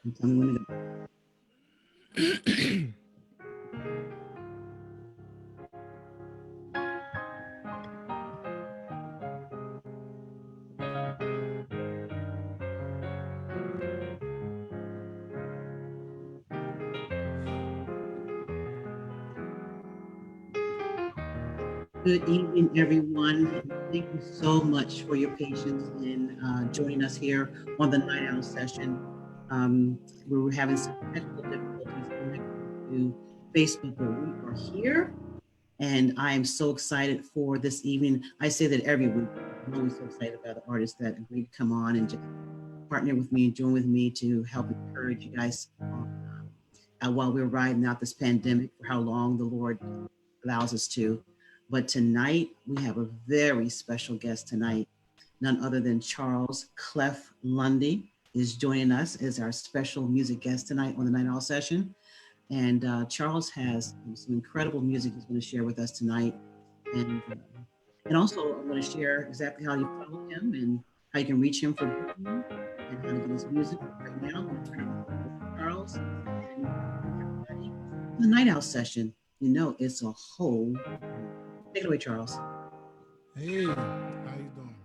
You tell me when to go. Good evening, everyone. And thank you so much for your patience in joining us here on the Night Owl session. We were having some technical difficulties connecting to Facebook, but we are here, and I am so excited for this evening. I say that every week. I'm always so excited about the artists that agree to come on and just partner with me and join with me to help encourage you guys while we're riding out this pandemic for how long the Lord allows us to. But tonight, we have a very special guest tonight. None other than Charles Clef Lundy is joining us as our special music guest tonight on the Night Owl session. And Charles has some incredible music he's going to share with us tonight. And uh, and also, I'm going to share exactly how you follow him and how you can reach him for booking and how to get his music. But right now, I'm going to turn it over to Charles and welcome everybody to the Night Owl session. You know, it's a whole room. Take it away, Charles. Hey, how you doing?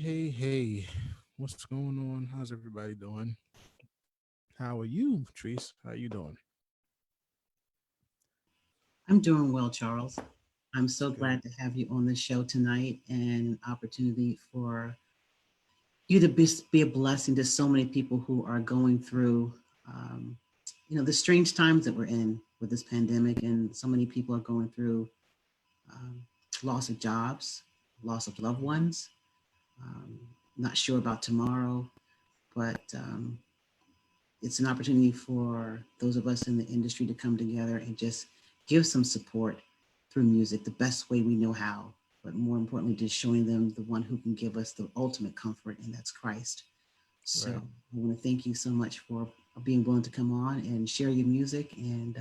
Hey. What's going on? How's everybody doing? How are you, Treese? How you doing? I'm doing well, Charles. I'm so Good. glad to have you on the show tonight and opportunity for you to be a blessing to so many people who are going through, um, the strange times that we're in with this pandemic, and so many people are going through um, loss of jobs, loss of loved ones, um, not sure about tomorrow, but it's an opportunity for those of us in the industry to come together and just give some support through music the best way we know how, but more importantly, just showing them the one who can give us the ultimate comfort, and that's Christ. So Right. I want to thank you so much for being willing to come on and share your music. And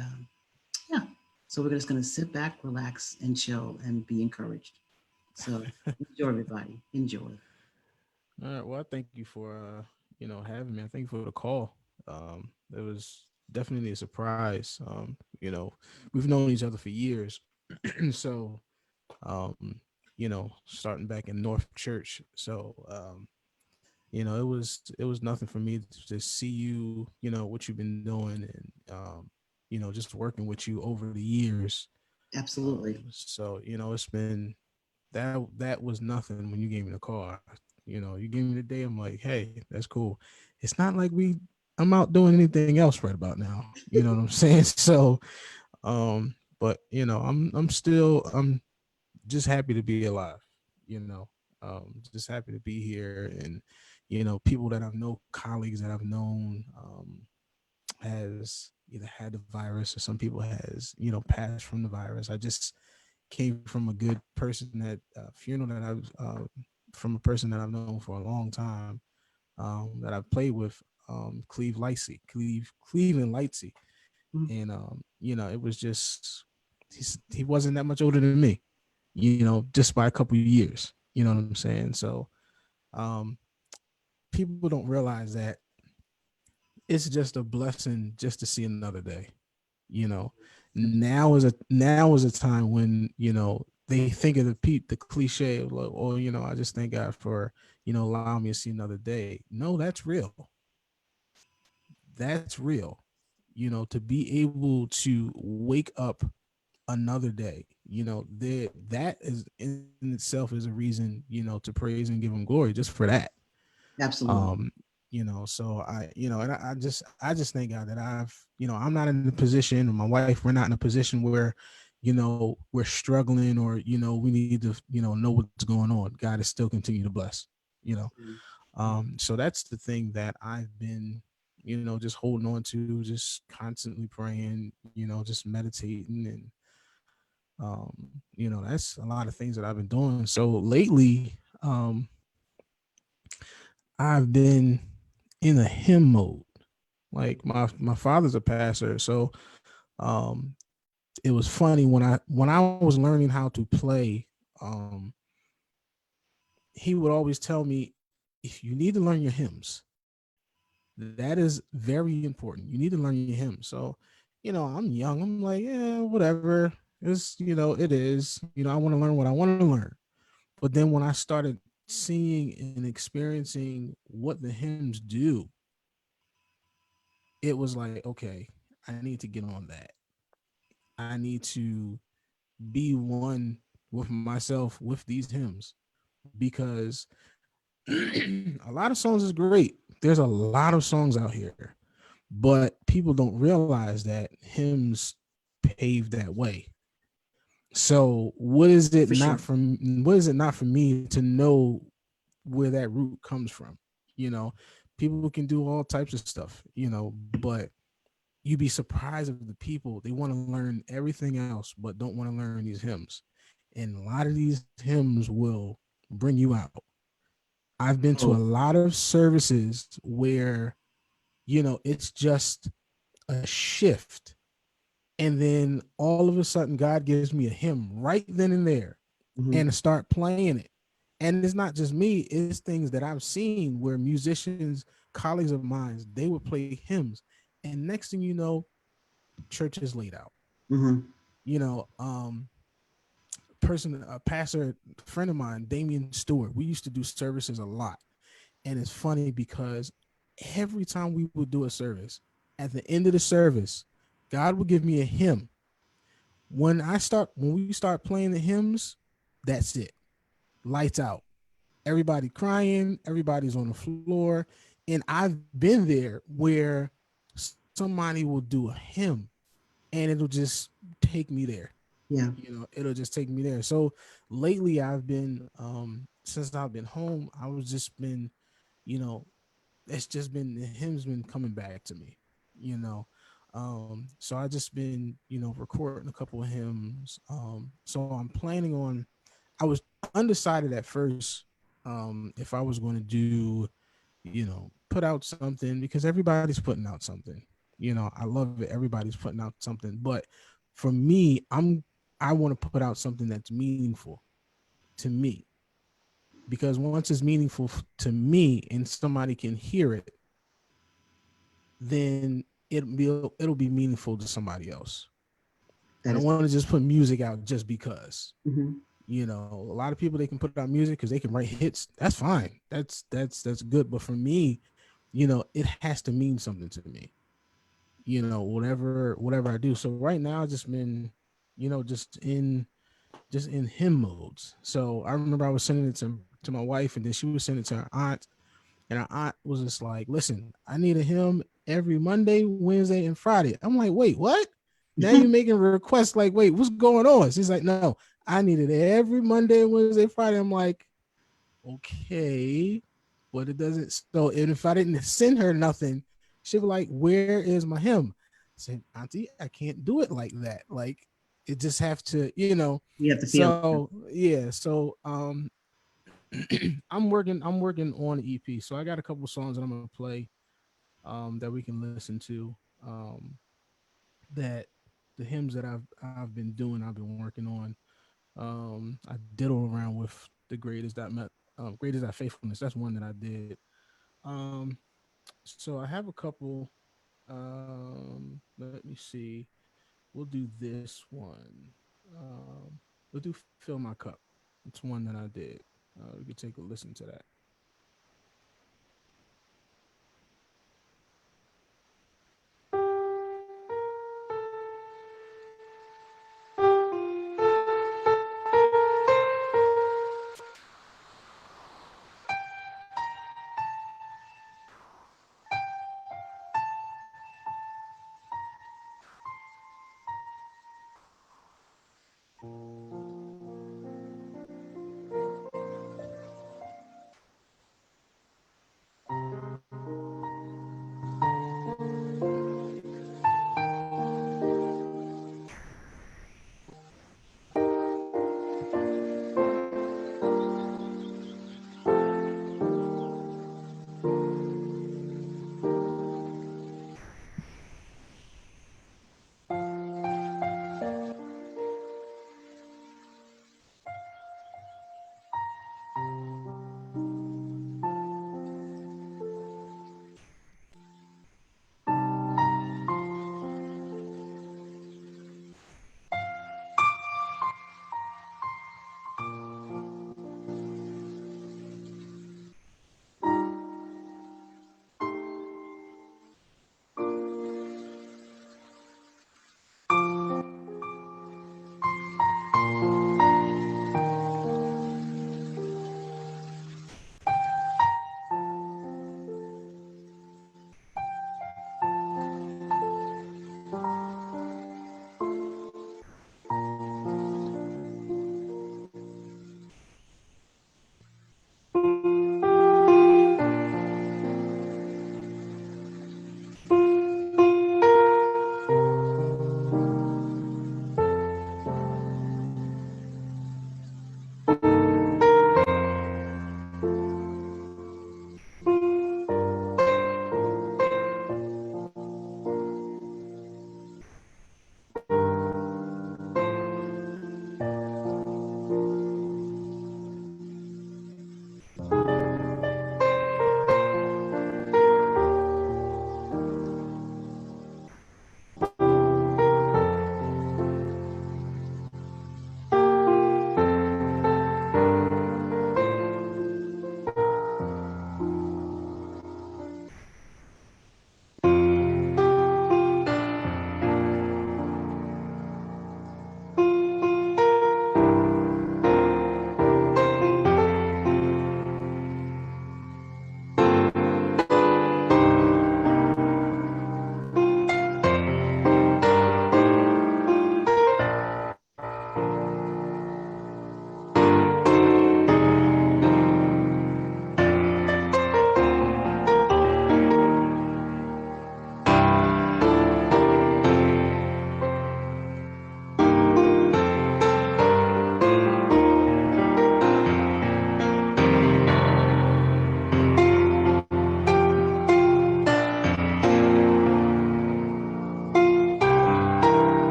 yeah, so we're just going to sit back, relax, and chill and be encouraged. So enjoy, everybody. Enjoy. All right. Well, I thank you for having me. I thank you for the call. It was definitely a surprise. We've known each other for years, so um, starting back in North Church. So it was nothing for me to just see you, what you've been doing, and just working with you over the years. Absolutely. So it's been that was nothing when you gave me the call. You gave me the day. I'm like, hey, that's cool. It's not like I'm out doing anything else right about now. You know what I'm saying? So, but I'm just happy to be alive. You know, just happy to be here, and people that I've known, colleagues that I've known, has either had the virus or some people has passed from the virus. I just came from a good person that funeral that I was from a person that I've known for a long time, that I've played with, Cleveland Lightsey, Mhm. and it was just he wasn't that much older than me, just by a couple of years. You know what I'm saying? So um, people don't realize that it's just a blessing just to see another day. you know now is a time when they think of the cliche of like, oh, I just thank God for allowing me to see another day. No, that's real. That's real. To be able to wake up another day, that is in itself is a reason to praise and give him glory just for that. Absolutely. um so I just thank God that I'm not in a position, or my wife, we're not in a position where we're struggling, or we need to know what's going on. God is still continue to bless. you know Mhm. so that's the thing that I've been just holding on to, just constantly praying, just meditating, and that's a lot of things that I've been doing. So lately, I've been in a hymn mode. Like my father's a pastor, so um, it was funny when I was learning how to play. Um, he would always tell me, if you need to learn your hymns, that is very important. You need to learn your hymns. So, I'm young. I'm like, yeah, whatever. It is. I want to learn what I want to learn. But then when I started seeing and experiencing what the hymns do, it was like, okay, I need to get on that. I need to be one with myself with these hymns, because a lot of songs is great. There's a lot of songs out here, but people don't realize that hymns paved that way. So For sure. what is it not for me to know where that root comes from? You know, People can do all types of stuff, but you'd be surprised of the people. They want to learn everything else, but don't want to learn these hymns. And a lot of these hymns will bring you out. I've been to a Oh, lot of services where, it's just a shift. And then all of a sudden, God gives me a hymn right then and there, and mhm, to start playing it. And it's not just me, it's things that I've seen where musicians, colleagues of mine, they would play hymns. And next thing you know, church is laid out. mhm. you know um a pastor friend of mine, Damian Stewart. We used to do services a lot, and it's funny because every time we would do a service, at the end of the service, God would give me a hymn. When we start playing the hymns, that's it. Lights out. Everybody crying, everybody's on the floor. And I've been there where somebody will do a hymn and it'll just take me there. Yeah. It'll just take me there. So lately I've been since I've been home, I was just been, you know, it's just been the hymns been coming back to me, you know. So I just been, recording a couple of hymns. So I'm planning on, I was undecided at first, if I was going to do, put out something, because everybody's putting out something. I love it. Everybody's putting out something, but for me, I want to put out something that's meaningful to me, because once it's meaningful to me and somebody can hear it, then it'll be meaningful to somebody else. I That don't is. want to just put music out just because. Mm-hmm. A lot of people, they can put out music because they can write hits. That's fine. That's good. But for me, it has to mean something to me. Whatever I do. So right now, I just been, just in hymn modes. So I remember I was sending it to my wife, and then she was sending it to her aunt, and our aunt was just like, "Listen, I need a hymn every Monday, Wednesday, and Friday." I'm like, "Wait, what?" Now you're making requests like, "Wait, what's going on?" She's like, "No, I need it every Monday, Wednesday, Friday." I'm like, "Okay," but it doesn't. So, and if I didn't send her nothing, she'd be like, "Where is my hymn?" I said, "Auntie, I can't do it like that. Like, it just have to, You have to feel. So yeah, so I'm working on the EP. So I got a couple of songs that I'm gonna play, that we can listen to. That the hymns that I've been doing, I've been working on. I diddle around with the greatest that faithfulness. That's one that I did. Um, so I have a couple. Let me see. We'll do this one. We'll do "Fill My Cup." It's one that I did. We could take a listen to that.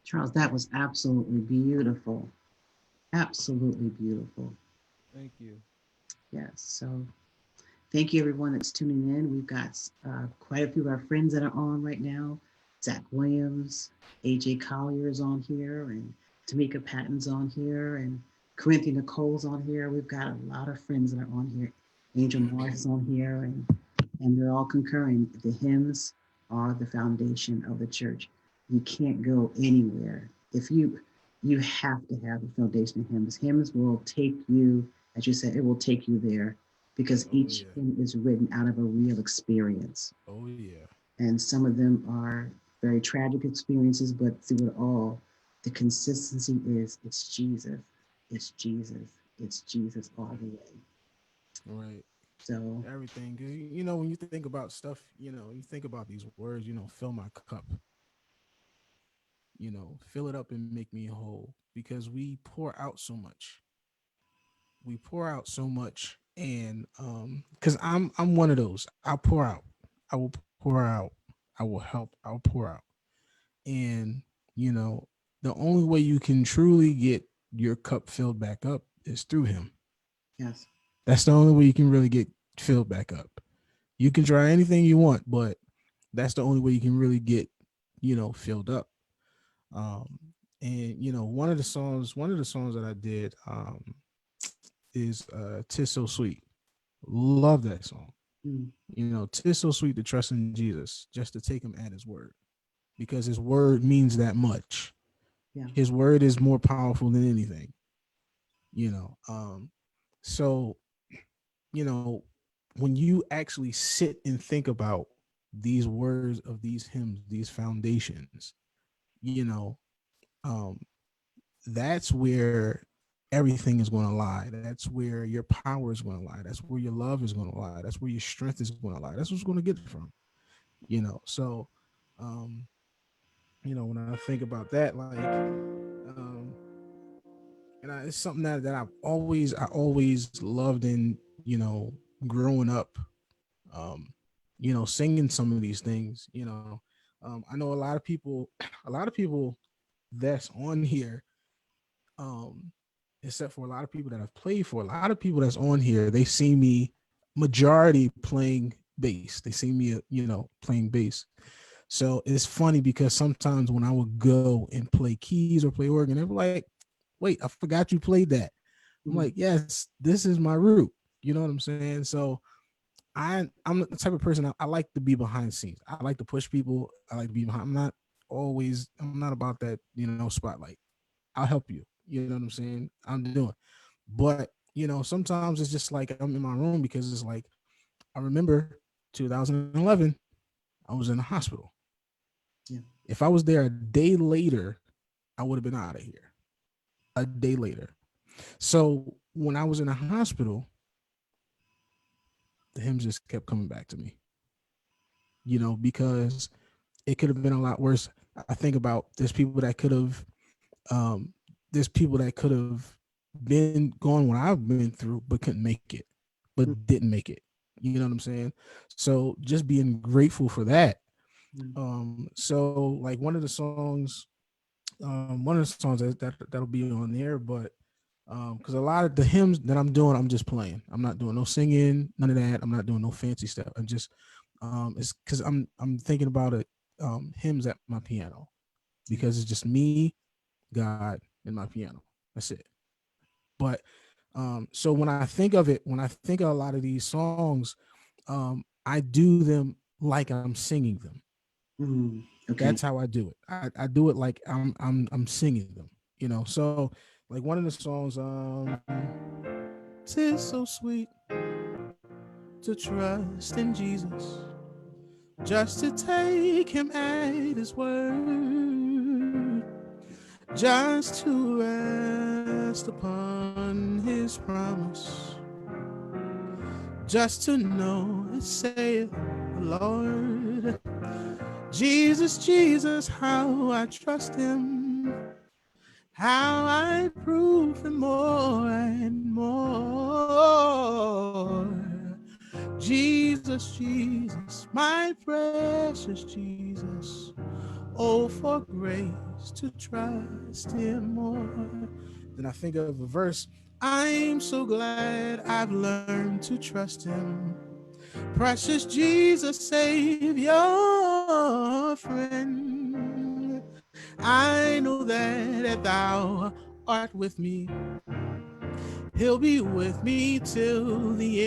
Charles, that was absolutely beautiful. Absolutely beautiful. Thank you. Yes. So thank you, everyone that's tuning in. We've got quite a few of our friends that are on right now. Zach Williams, AJ Collier is on here, and Tamika Patton's on here, and Corinthia Nicole's on here. We've got a lot of friends that are on here. Angel Morris is on here, and they're all concurring. The hymns are the foundation of the church. You can't go anywhere if you have to have the foundation of hymns. Hymns will take you, as you said, it will take you there because Oh each yeah. hymn is written out of a real experience. Oh yeah. And some of them are very tragic experiences, but through it all, the consistency is it's Jesus, it's Jesus, it's Jesus all the way. Right. So, Everything. 'Cause, when you think about stuff, you think about these words. Fill my cup. Fill it up and make me whole. Because we pour out so much. We pour out so much, and because I'm one of those. I'll pour out. I will pour out. I will help. I'll pour out. And you know, the only way you can truly get your cup filled back up is through Him. yes. That's the only way you can really get filled back up. You can try anything you want, but that's the only way you can really get, filled up. Um, and one of the songs that I did is "Tis So Sweet." Love that song. Mm, "Tis so sweet to trust in Jesus, just to take Him at His word, because His word means that much. yeah. His word is more powerful than anything. You know, um, so when you actually sit and think about these words of these hymns, these foundations, you know, um, that's where everything is going to lie. That's where your power is going to lie. That's where your love is going to lie. That's where your strength is going to lie. That's what's going to get it from. So, um, when I think about that, it's something that I always loved in, growing up, um, singing some of these things. I know a lot of people, a lot of people that's on here, um, except for a lot of people that I've played for, a lot of people that's on here, they see me majority playing bass. They see me, playing bass. So it's funny because sometimes when I would go and play keys or play organ, they're like, wait, I forgot you played that. I'm Mm, like, yes, this is my root. You know what I'm saying? So I'm the type of person I like to be behind the scenes. I like to push people. I like to be behind. I'm not about that, spotlight. I'll help you. You know what I'm saying? I'm doing. But, sometimes it's just like I'm in my room because it's like I remember 2011, I was in the hospital. yeah. If I was there a day later, I would have been out of here. A day later. So when I was in the hospital, the hymns just kept coming back to me, because it could have been a lot worse. I think about um, there's people that could have been gone what I've been through, but couldn't make it, Mm, but didn't make it. You know what I'm saying? So just being grateful for that. mm, So like one of the songs that'll be on there, but because a lot of the hymns that I'm doing, I'm just playing. I'm not doing no singing, none of that. I'm not doing no fancy stuff. I'm just it's because I'm thinking about it, hymns at my piano, yeah. because it's just me, God, and my piano. That's it. But so when I think of a lot of these songs, I do them like I'm singing them. Mm, okay. That's how I do it. I do it like I'm singing them. So like one of the songs, "'Tis so sweet to trust in Jesus, just to take Him at His word, just to rest upon His promise, just to know it saith the Lord. Jesus, Jesus, how I trust Him, how I prove Him more and more. Jesus, Jesus, my precious Jesus, Oh, for grace to trust him more. Then I think of a verse. I'm so glad I've learned to trust him. Precious Jesus, Savior, friend. I know that if thou art with me, he'll be with me till the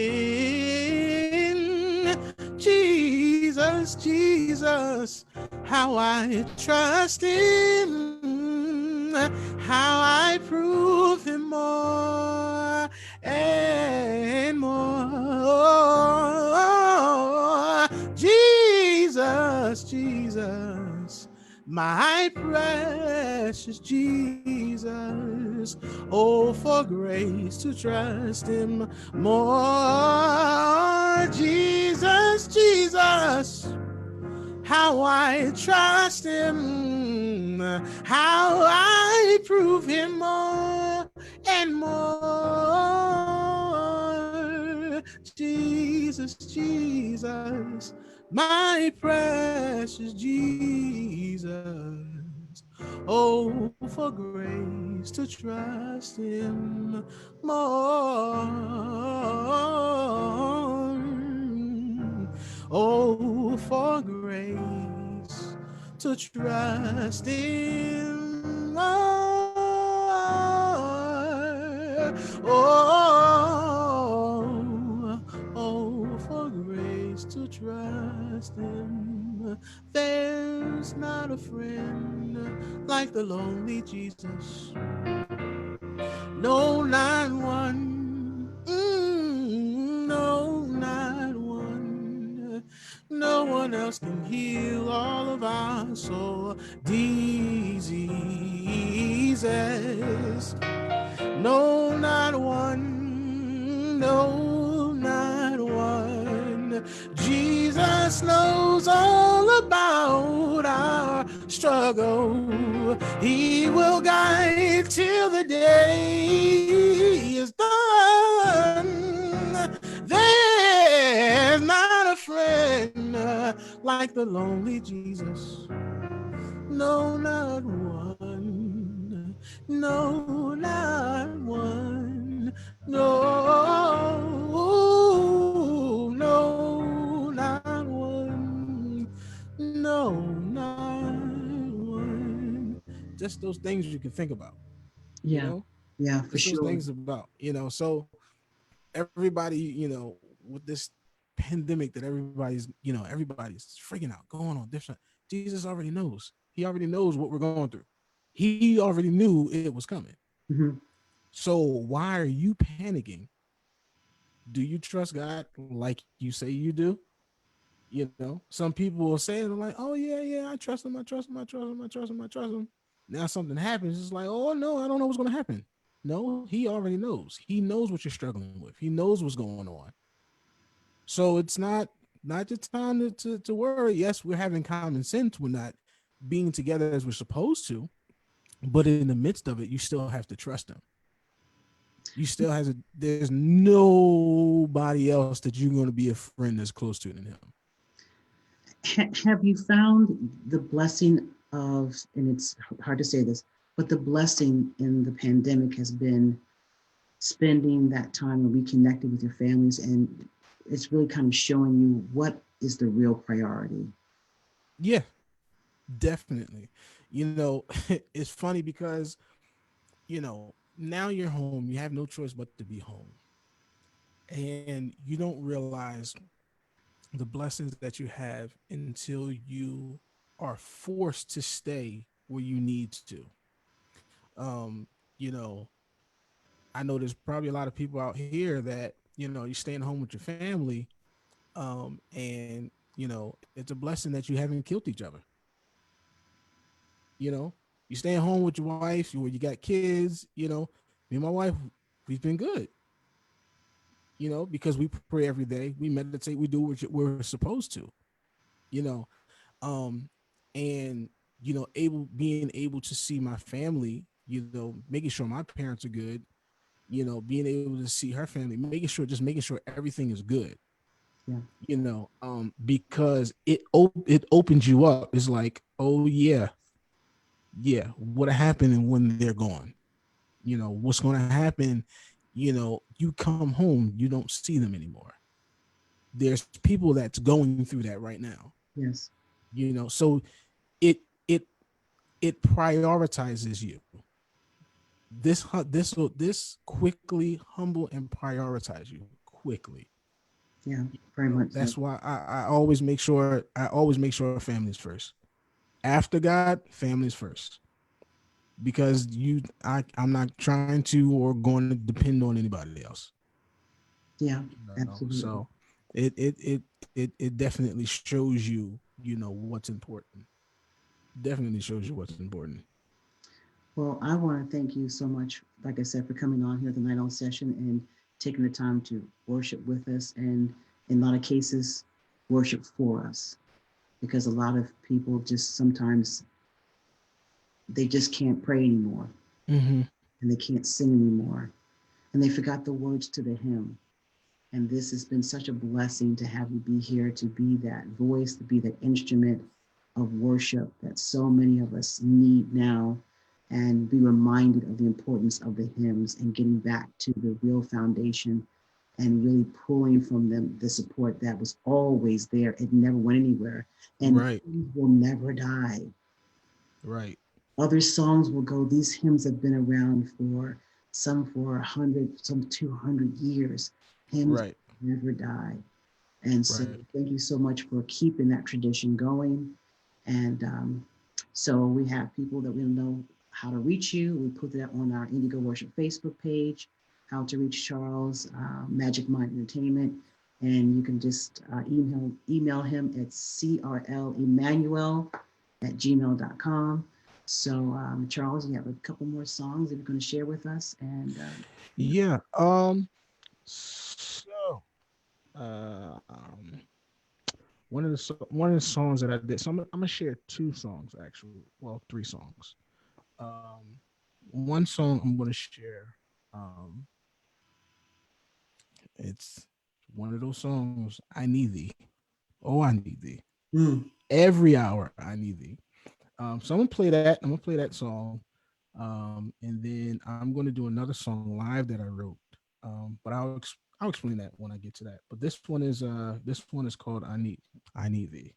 end. Jesus, Jesus, how I trust him, how I prove him more and more. Jesus, Jesus, my precious Jesus. Oh, for grace to trust him more. Jesus, Jesus, how I trust him, how I prove him more and more. Jesus, Jesus, my precious Jesus. Oh, for grace to trust him more. Oh, for grace to trust in Lord. Oh, for grace to trust him. There's not a friend like the lonely Jesus. No, not one. No, not one. No one else can heal all of our soul diseases. No, not one. No, not one. Jesus knows all about our struggle. He will guide till the day is done. There's not a friend like the lonely Jesus. No, not one. No, not one. No, no, not one. No, not one. Just those things you can think about, you Yeah, know? yeah, for Just those sure. things about, so everybody, with this pandemic that everybody's freaking out, going on different. Jesus already knows. He already knows what we're going through. He already knew it was coming. Hmm. So why are you panicking? Do you trust God like you say you do? Some people will say it like, "Oh yeah, yeah, I trust him. I trust him. I trust him. I trust him. I trust him." Now something happens. It's like, "Oh no, I don't know what's going to happen." No, he already knows. He knows what you're struggling with. He knows what's going on. So it's not the time to worry. Yes, we're having common sense. We're not being together as we're supposed to, but in the midst of it, you still have to trust him. You still has a there's nobody else that you're going to be a friend that's close to than him. Have you found the blessing of, and it's hard to say this, but the blessing in the pandemic has been spending that time and reconnecting with your families, and it's really kind of showing you what is the real priority. Yeah, definitely. It's funny because now you're home. You have no choice but to be home, and you don't realize the blessings that you have until you are forced to stay where you need to. Um, you know, I know there's probably a lot of people out here that, you're staying home with your family, and it's a blessing that you haven't killed each other. You know, you staying home with your wife, you got kids, me and my wife, we've been good, because we pray every day, we meditate, we do what we're supposed to, you know, um, and being able to see my family, making sure my parents are good, being able to see her family, making sure everything is good. Yeah. Because it opens you up. It's like, oh yeah, yeah, what happened when they're gone? What's going to happen? You come home, you don't see them anymore. There's people that's going through that right now. Yes. So it it it prioritizes you. This quickly humble and prioritize you quickly. Yeah. Very much so. That's why I always make sure families first. After God, families first. Because I'm not trying to or going to depend on anybody else. Yeah. So Absolutely. it definitely shows you, what's important. Definitely shows you what's important. Well, I want to thank you so much, like I said, for coming on here the night on session and taking the time to worship with us, and in a lot of cases, worship for us, because a lot of people just sometimes they just can't pray anymore Mm-hmm. and they can't sing anymore and they forgot the words to the hymn. And this has been such a blessing to have you be here, to be that voice, to be that instrument of worship that so many of us need now, and be reminded of the importance of the hymns and getting back to the real foundation and really pulling from them the support that was always there. It never went anywhere. And Right. hymns will never die. Right. Other songs will go, these hymns have been around for some for 100, some 200 years. Hymns Right. never die. And so Right. thank you so much for keeping that tradition going. And so we have people that we know how to reach you. We put that on our Indigo Worship Facebook page, how to reach Charles, Magic Mind Entertainment. And you can just email him at crlemmanuel@gmail.com. So, Charles, you have a couple more songs that you're going to share with us. And yeah. Yeah. So, uh, um, one of the songs that I did. So I'm gonna share two songs actually. Well, three songs. Um, One song I'm gonna share. Um, it's one of those songs. I need thee. Oh, I need thee. Mm, Every hour I need thee. So I'm gonna play that. I'm gonna play that song. And then I'm gonna do another song live that I wrote. But I'll explain that when I get to that. But this one is called I need thee.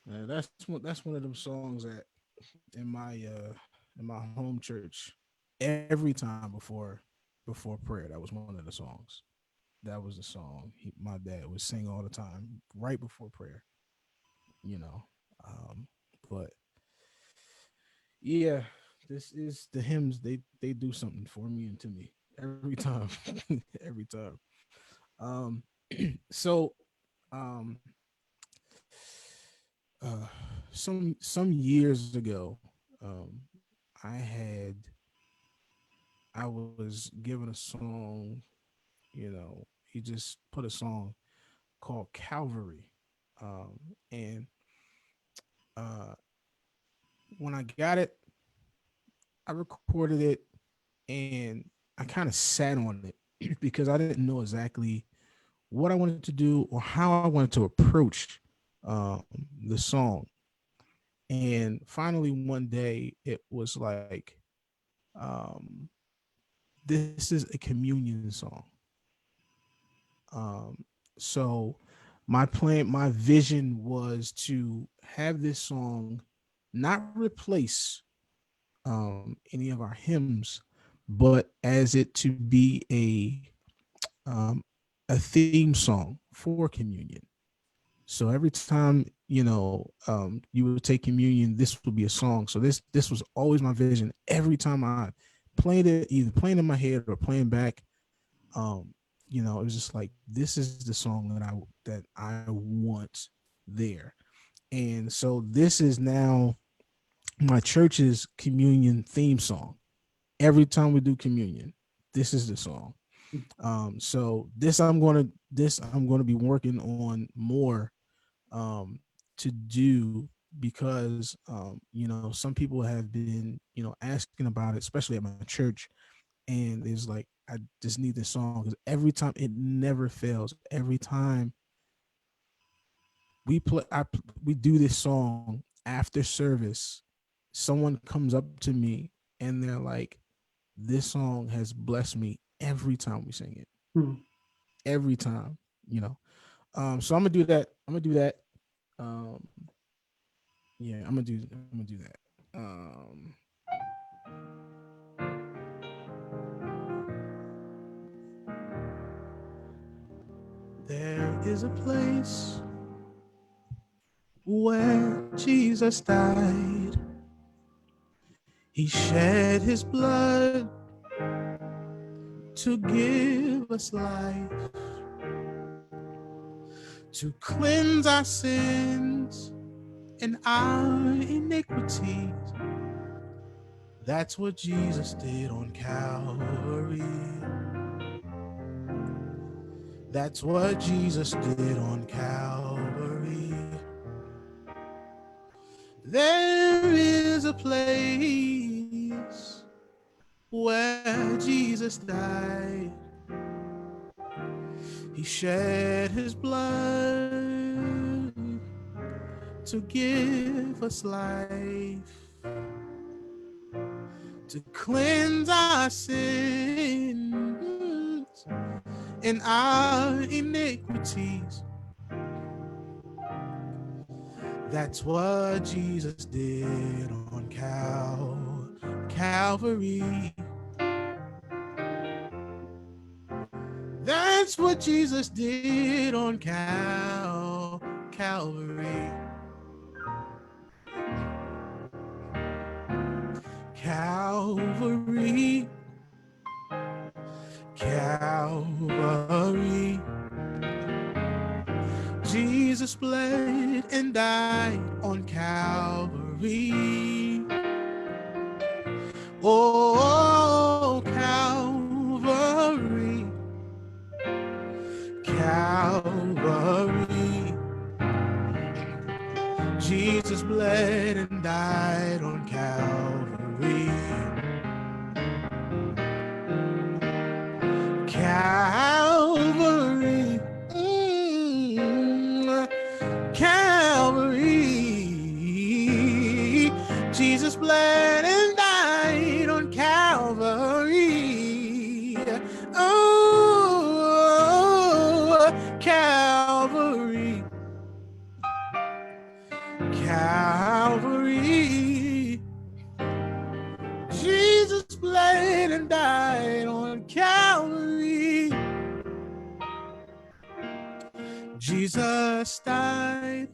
That's one of them songs that in my home church every time before prayer, that was one of the songs. That was the song my dad would sing all the time right before prayer. You know, but yeah, this is the hymns. They do something for me and to me every time, every time. Um, so um, uh, some years ago, um, I had I was given a song. You know, he just put a song called Calvary, and uh, when I got it, I recorded it and I kind of sat on it because I didn't know exactly what I wanted to do or how I wanted to approach the song. And finally, one day, it was like, um, this is a communion song. Um, so my vision was to have this song not replace any of our hymns, but as it to be um, a theme song for communion. So every time you would take communion, this would be a song. So this was always my vision. Every time I played it, either playing in my head or playing back, um, it was just like this is the song that I want there. And so this is now my church's communion theme song. Every time we do communion, this is the song. So this I'm gonna be working on more to do because some people have been asking about it, especially at my church, and it's like I just need this song because every time it never fails. Every time we do this song after service, someone comes up to me and they're like, "This song has blessed me every time we sing it. Hmm. Every time, you know." So I'm gonna do that. Um, yeah, I'm gonna do that. There is a place where Jesus died. He shed his blood to give us life, to cleanse our sins and our iniquities. That's what Jesus did on Calvary. That's what Jesus did on Calvary. There is a place where Jesus died. He shed his blood to give us life, to cleanse our sins and our iniquities. That's what Jesus did on Calvary. That's what Jesus did on Calvary. Calvary. Calvary. Jesus bled and died on Calvary. Oh, Calvary. Calvary. Jesus bled and died on Calvary. Calvary. Calvary. Jesus bled and died on Calvary. Oh, Calvary. Jesus died.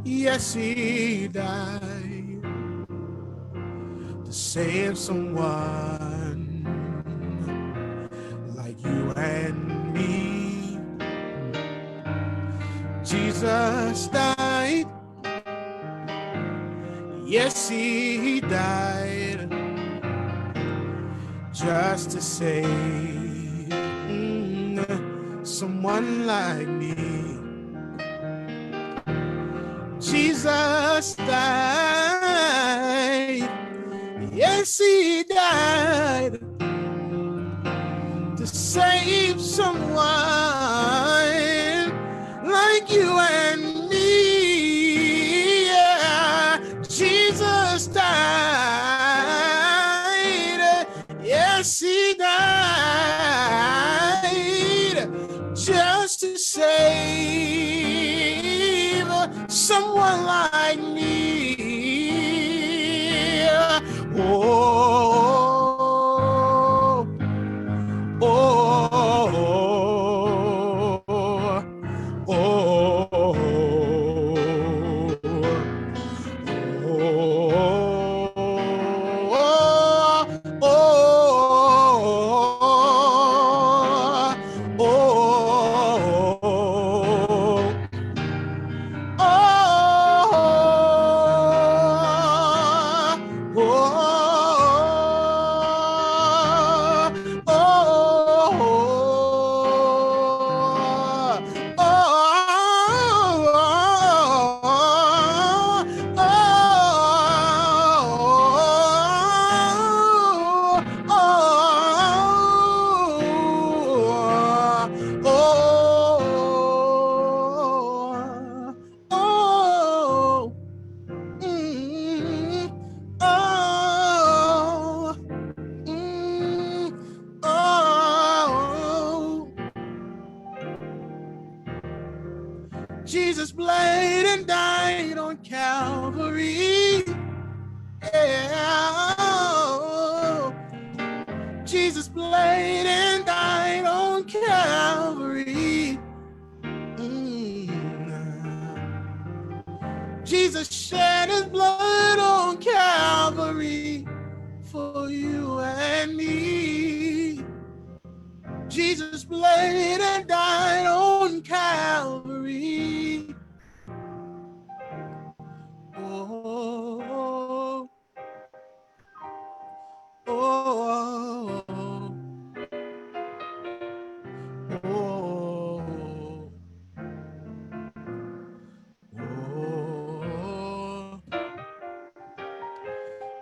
Yes, he died to save someone like you and me. Jesus died. Yes, he died just to save someone like me. Jesus died. Yes, he died to save someone like you and me. Yeah, Jesus died. Yes, he died just to save someone like me. Oh, oh, oh, Jesus bled and died on Calvary. Yeah. Jesus bled and died on Calvary. Jesus shed his blood on Calvary for you and me. Jesus bled and died on Calvary. Oh, oh, oh,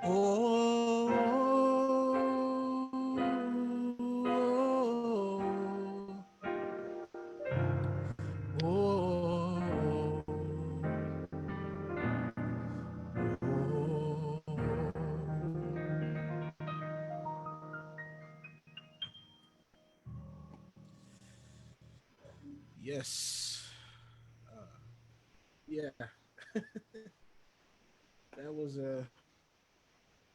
oh, yes. Yeah, that was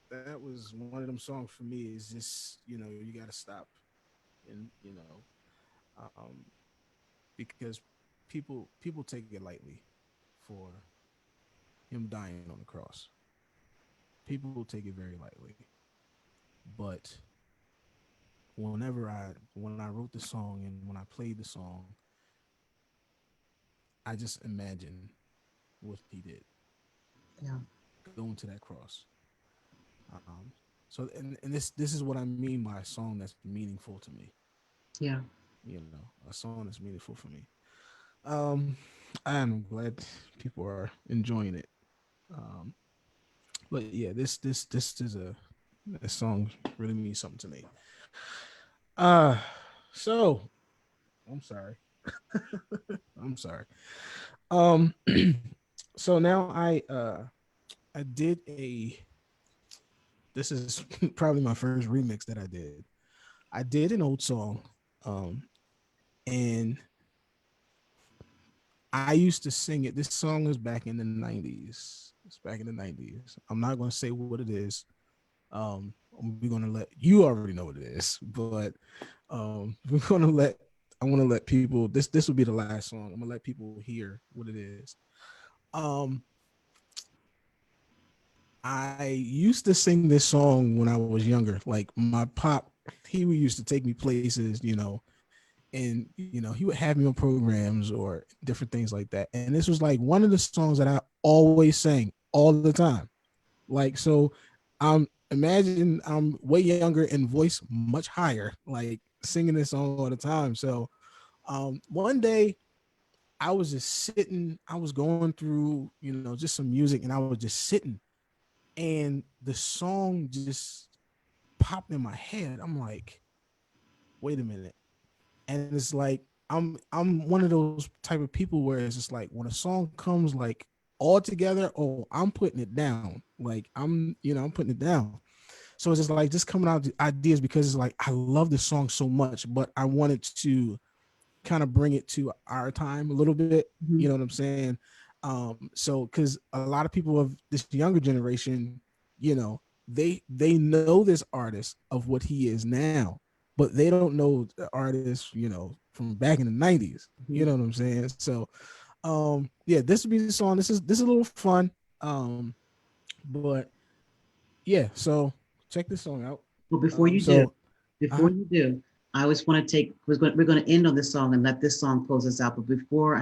that was one of them songs for me. Is just, you got to stop and because people take it lightly for him dying on the cross. People take it very lightly, but when I wrote the song and when I played the song, I just imagine what he did Yeah. going to that cross. Um, so this is what I mean by a song that's meaningful to me. Yeah. A song that's meaningful for me. Um, I'm glad people are enjoying it. Um, but yeah, this is a song really means something to me. Uh so I'm sorry. I'm sorry. Um, so now I did a this is probably my first remix that I did. I did an old song, um, and I used to sing it. This song was back in the '90s. It's back in the '90s. I'm not going to say what it is. We're going to let you already know what it is, but we're going to let I want to let people. This will be the last song. I'm gonna let people hear what it is. Um, I used to sing this song when I was younger. Like my pop, he used to take me places, and he would have me on programs or different things like that. And this was like one of the songs that I always sang all the time. Like so, imagine I'm way younger and voice much higher, like singing this song all the time. So, one day I was just sitting, I was going through, just some music, and I was just sitting, and the song just popped in my head. I'm like, wait a minute. And it's like I'm one of those type of people where it's just like when a song comes like all together, oh, I'm putting it down. Like I'm putting it down. So it's just like just coming out with ideas because it's like I love this song so much, but I wanted to kind of bring it to our time a little bit. You Mhm. know what I'm saying? So because a lot of people of this younger generation, you know, they know this artist of what he is now, but they don't know the artist, from back in the '90s. You Mhm. know what I'm saying? So, yeah, this would be the song. This is a little fun. But yeah, so check this song out. Well, So, before you do, I always want to take. We're going to end on this song and let this song close us out. But before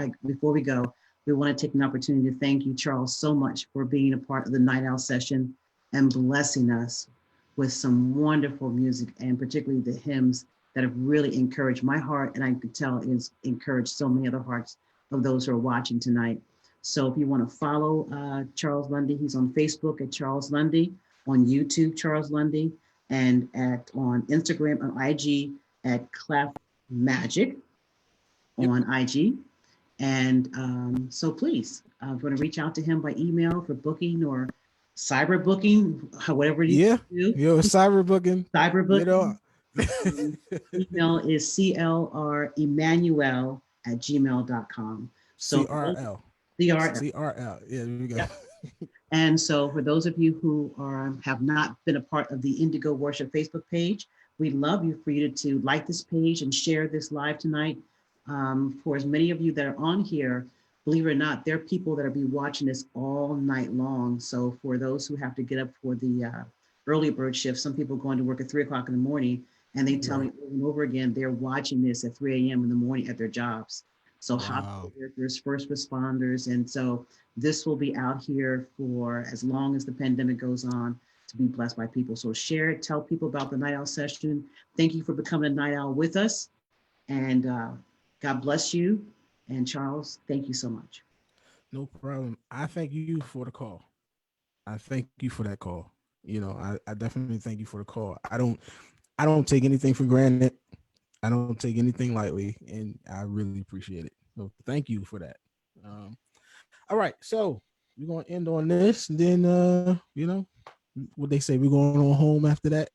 we go, we want to take an opportunity to thank you, Charles, so much for being a part of the Night Owl session and blessing us with some wonderful music, and particularly the hymns that have really encouraged my heart, and I could tell it's encouraged so many other hearts of those who are watching tonight. So if you want to follow Charles Lundy, he's on Facebook at Charles Lundy, on YouTube, Charles Lundy, and at on Instagram and IG at Clef Magic yep, on IG. And so please, I'm going to reach out to him by email for booking or cyber booking, whatever you yeah, do, cyber booking, cyber you know. booking. Email is clremmanuel at gmail.com. So CRL. CRL. CRL. Yeah, there we go. Yep. And so for those of you who have not been a part of the Indigo Worship Facebook page, we'd love you for you to like this page and share this live tonight. For as many of you that are on here, believe it or not, there are people that will be watching this all night long. So for those who have to get up for the early bird shift, some people going to work at 3 o'clock in the morning, and they tell me Right. over and over again, they're watching this at 3 a.m. in the morning at their jobs. So hospital Wow. workers, first responders. And so this will be out here for as long as the pandemic goes on to be blessed by people. So share it, tell people about the Night Owl session. Thank you for becoming a Night Owl with us. And God bless you. And Charles, thank you so much. No problem. I thank you for the call. I thank you for that call. I definitely thank you for the call. I don't take anything for granted. I don't take anything lightly, and I really appreciate it. So thank you for that. All right, so we're gonna end on this, and then what they say, we're going on home after that.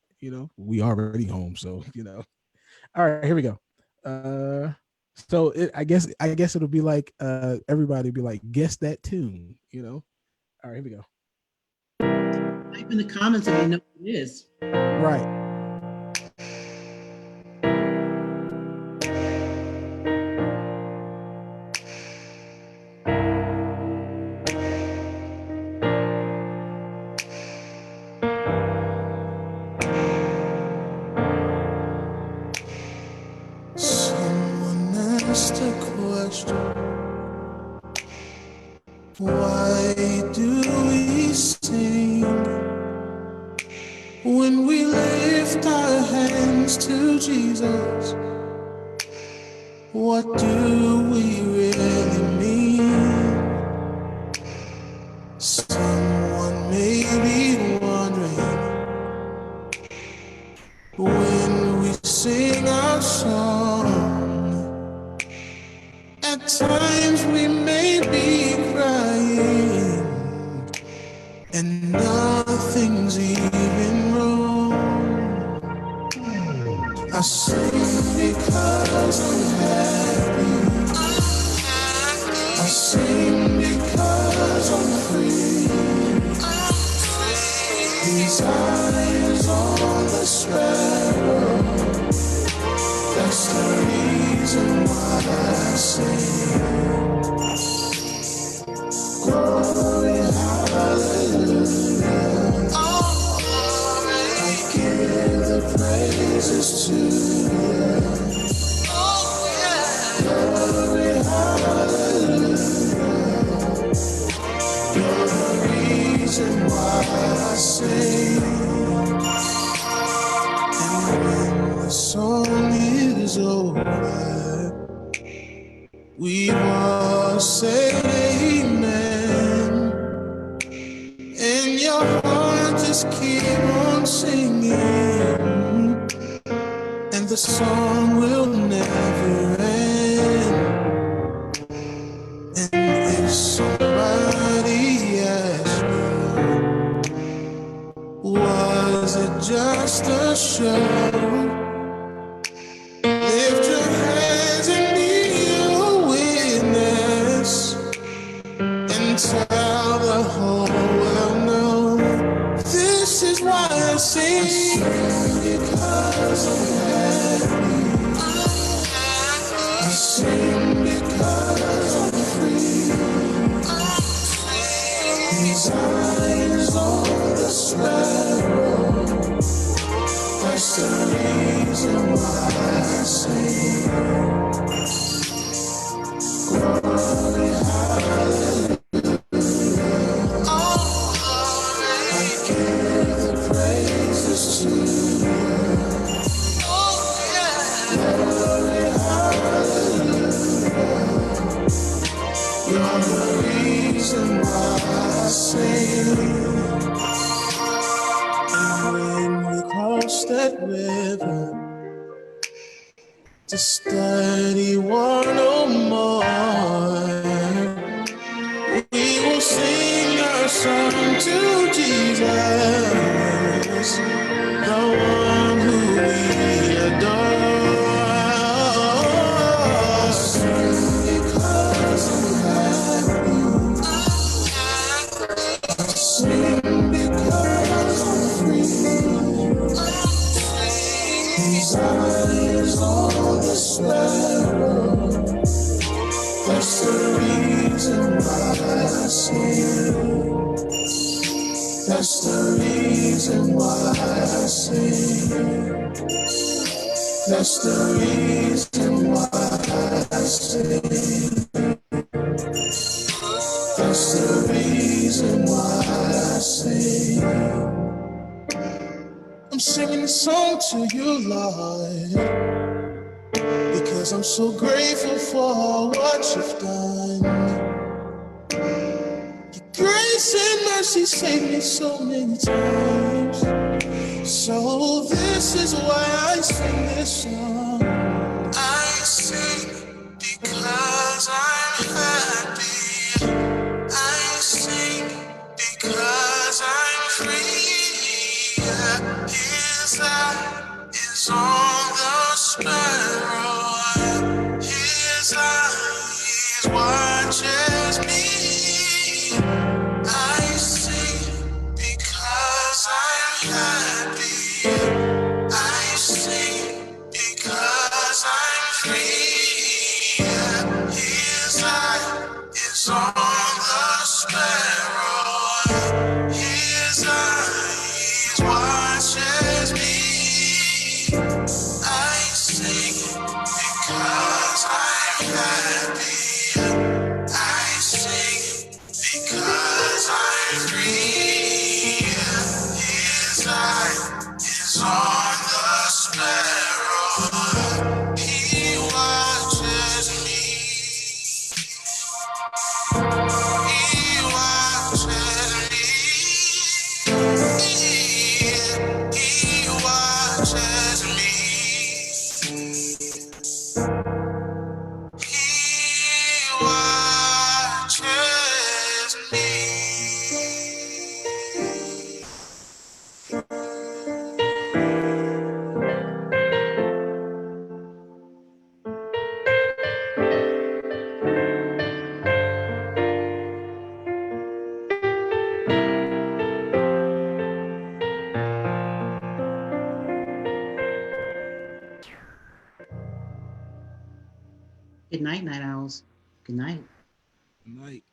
We already home, so All right, here we go. Uh, so I guess it'll be like everybody be like, guess that tune. All right, here we go. Type in the comments if you know what it is. Right. Someone asked a question. Why do we sing when we lift our hands to Jesus? What do we really mean? Someone may be wondering when we sing our song. At times we may be crying and nothing's even wrong. I sing because I'm happy. I sing because I'm free. These eyes on the sparrow, that's the reason We all say amen, and your heart just keep on singing, and the song will never end. And if somebody asks you, was it just a show? Lift your hands and be a witness, and tell the whole world no. This is why I sing, because I'm happy. I sing because I'm free. These eyes on the sparrow, that's the reason why I sing. Glory, hallelujah. I give the praises to you. Glory, hallelujah. You're the reason why I sing. And when we cross that river to study war no more, we will sing our song to Jesus, the one who we adore. Sing because I'm happy. Sing because I'm free. These eyes on the sparrow, that's the reason why I sing. That's the reason why I sing. That's the reason why I sing. That's the reason why I sing. I'm singing this song to you, Lord, because I'm so grateful for what you've done. Your grace and mercy saved me so many times. So this is why I sing this song. I sing because I'm happy. I sing because I'm free. His eye is on the sparrow. His eyes watches me. I sing because I'm happy. I sing because I'm free. His eye is on the sparrow. His eyes watches me. I sing because I'm happy. I sing because I'm free. His eye is on the sparrow. He watches me. He watches me. He watches me. He watches me. Good night, Night Owls. Good night. Night.